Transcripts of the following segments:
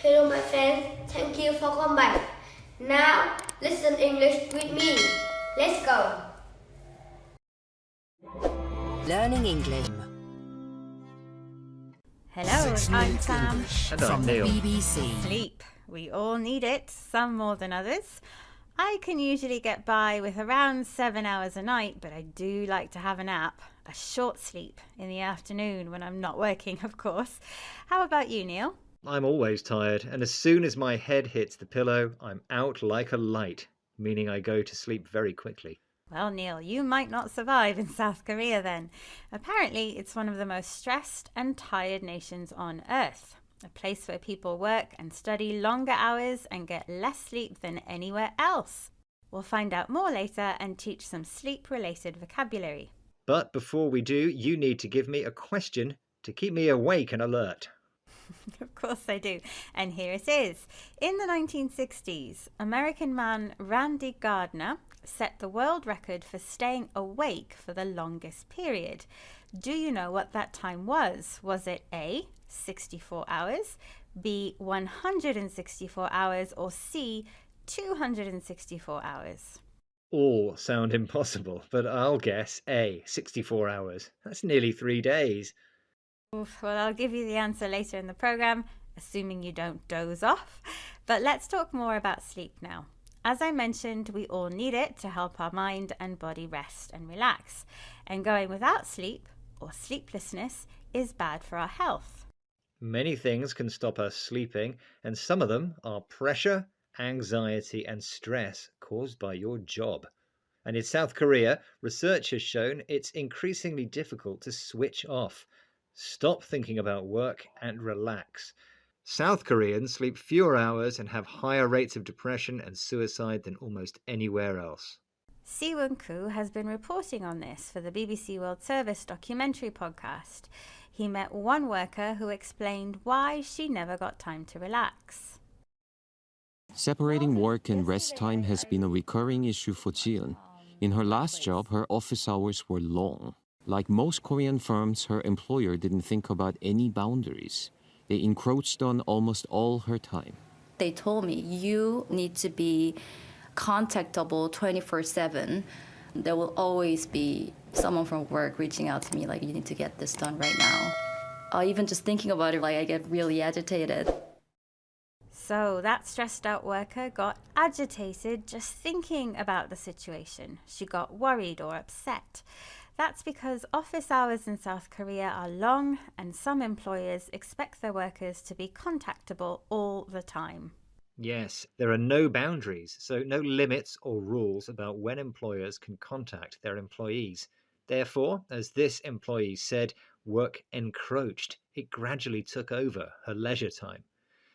Hello my friends, thank you for coming back. Now listen English with me. Let's go. Learning English. Hello, I'm Sam. And I'm Neil. BBC. Sleep. We all need it, some more than others. I can usually get by with around 7 hours a night, but I do like to have a nap, a short sleep in the afternoon when I'm not working, of course. How about you, Neil? I'm always tired, and as soon as my head hits the pillow, I'm out like a light, meaning I go to sleep very quickly. Well, Neil, you might not survive in South Korea then. Apparently, it's one of the most stressed and tired nations on Earth. A place where people work and study longer hours and get less sleep than anywhere else. We'll find out more later and teach some sleep-related vocabulary. But before we do, you need to give me a question to keep me awake and alert. Of course I do. And here it is. In the 1960s, American man Randy Gardner set the world record for staying awake for the longest period. Do you know what that time was? Was it A, 64 hours, B, 164 hours, or C, 264 hours? All sound impossible, but I'll guess A, 64 hours. That's nearly 3 days. Oof, well, I'll give you the answer later in the programme, assuming you don't doze off. But let's talk more about sleep now. As I mentioned, we all need it to help our mind and body rest and relax. And going without sleep, or sleeplessness, is bad for our health. Many things can stop us sleeping, and some of them are pressure, anxiety, and stress caused by your job. And in South Korea, research has shown it's increasingly difficult to switch off. Stop thinking about work and relax. South Koreans sleep fewer hours and have higher rates of depression and suicide than almost anywhere else. Siwon-koo has been reporting on this for the BBC World Service documentary podcast. He met one worker who explained why she never got time to relax. Separating work and rest time has been a recurring issue for Jiun. In her last job, her office hours were long. Like most Korean firms, her employer didn't think about any boundaries. They encroached on almost all her time. They told me, you need to be contactable 24/7. There will always be someone from work reaching out to me like, you need to get this done right now. Even just thinking about it, like I get really agitated. So that stressed out worker got agitated just thinking about the situation. She got worried or upset. That's because office hours in South Korea are long and some employers expect their workers to be contactable all the time. Yes, there are no boundaries, so no limits or rules about when employers can contact their employees. Therefore, as this employee said, work encroached. It gradually took over her leisure time.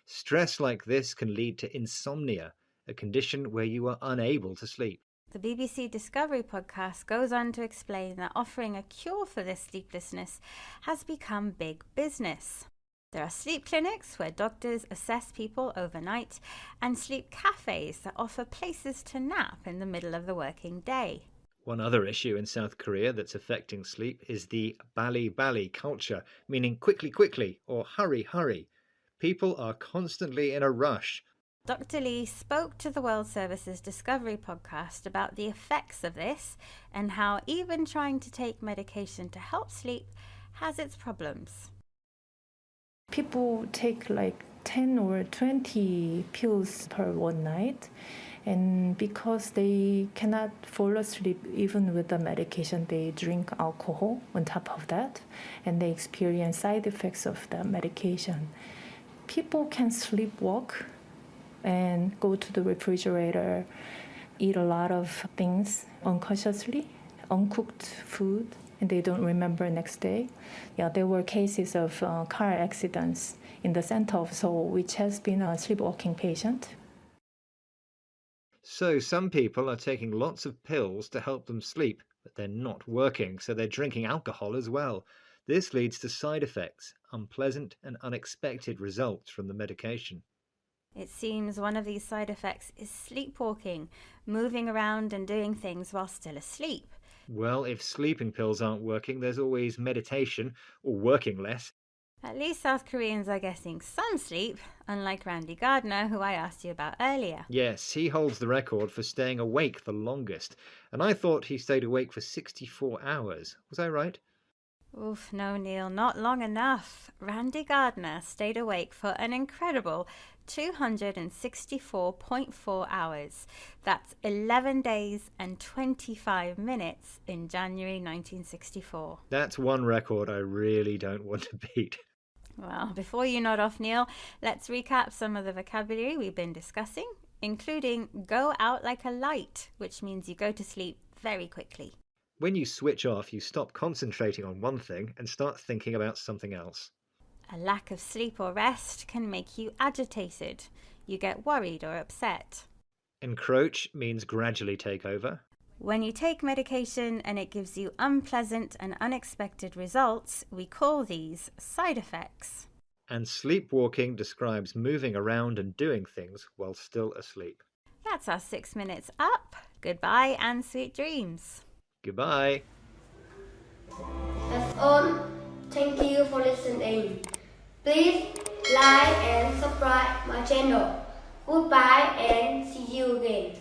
Stress like this can lead to insomnia, a condition where you are unable to sleep. The BBC Discovery podcast goes on to explain that offering a cure for this sleeplessness has become big business. There are sleep clinics where doctors assess people overnight and sleep cafes that offer places to nap in the middle of the working day. One other issue in South Korea that's affecting sleep is the bali culture, meaning quickly, quickly, or hurry, hurry. People are constantly in a rush. Dr. Lee spoke to the World Service's Discovery podcast about the effects of this and how even trying to take medication to help sleep has its problems. People take like 10 or 20 pills per one night, and because they cannot fall asleep even with the medication, they drink alcohol on top of that, and they experience side effects of the medication. People can sleepwalk and go to the refrigerator, eat a lot of things unconsciously, uncooked food, and they don't remember next day. Yeah, there were cases of car accidents in the center of Seoul, which has been a sleepwalking patient. So some people are taking lots of pills to help them sleep, but they're not working, so they're drinking alcohol as well. This leads to side effects, unpleasant and unexpected results from the medication. It seems one of these side effects is sleepwalking, moving around and doing things while still asleep. Well, if sleeping pills aren't working, there's always meditation or working less. At least South Koreans are getting some sleep, unlike Randy Gardner, who I asked you about earlier. Yes, he holds the record for staying awake the longest. And I thought he stayed awake for 64 hours. Was I right? Oof, no, Neil, not long enough. Randy Gardner stayed awake for an incredible 264.4 hours. That's 11 days and 25 minutes in January 1964. That's one record I really don't want to beat. Well, before you nod off, Neil, let's recap some of the vocabulary we've been discussing, including go out like a light, which means you go to sleep very quickly. When you switch off, you stop concentrating on one thing and start thinking about something else. A lack of sleep or rest can make you agitated. You get worried or upset. Encroach means gradually take over. When you take medication and it gives you unpleasant and unexpected results, we call these side effects. And sleepwalking describes moving around and doing things while still asleep. That's our 6 minutes up. Goodbye and sweet dreams. Goodbye. That's all. Thank you for listening. Please like and subscribe my channel. Goodbye and see you again.